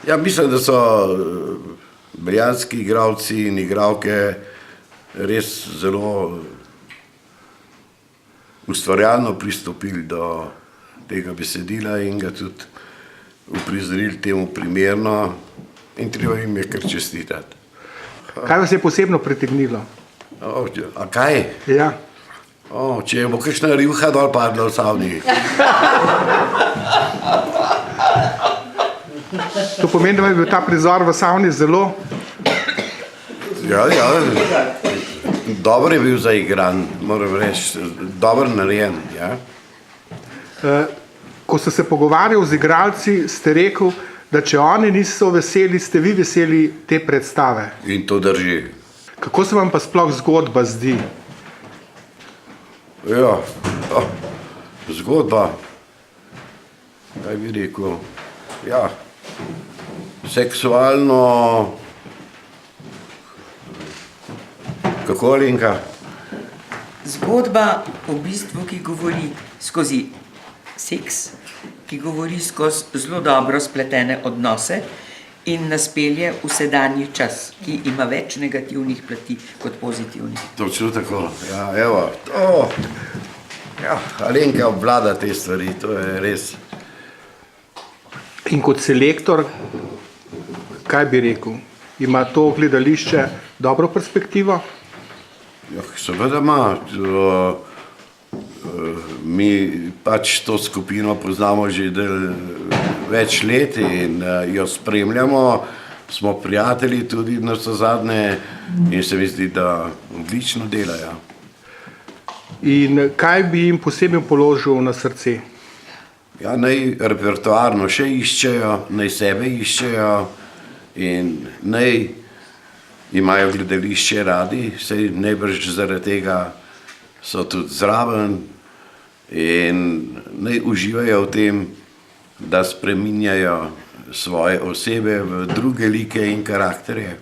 Ja, mislim, da so beljanski igralci in igralke res zelo ustvarjalno pristopili do tega besedila in ga tudi uprizorili temu primerno in treba jim je kar čestitati. Kaj vas je posebno pritegnilo? A kaj? Ja. Če bo kakšna rivha dol padla v savni. To pomeni, da je bil ta prizor v savni zelo... Ja, dobro je bil zaigran, moram reči, dobro narejen, ja. Ko ste se pogovarjali z igralci, ste rekel, da če oni niso veseli, ste vi veseli te predstave. In to drži. Kako se vam pa sploh zgodba zdi? Ja, zgodba, kaj bi rekel, ja, seksualno, kako, Alenka? Zgodba v bistvu, ki govori skozi seks, ki govori skozi zelo dobro spletene odnose in nas pelje v sedanji čas, ki ima več negativnih plati kot pozitivnih. Točno tako, ja, evo, ja, Alenka obvlada te stvari, to je res. In kot selektor, kaj bi rekel? Ima to gledališče dobro perspektivo? Ja, seveda ima. Mi pač to skupino poznamo že več let in jo spremljamo, smo prijatelji tudi navsezadnje in se mi zdi, da odlično delajo. In kaj bi jim posebej položil na srce? Ja, naj repertoarno še iščejo, naj sebe iščejo in naj imajo gledališče radi, saj najbrž zaradi tega so tudi zraven in naj uživajo v tem, da spreminjajo svoje osebe v druge like in karakterje.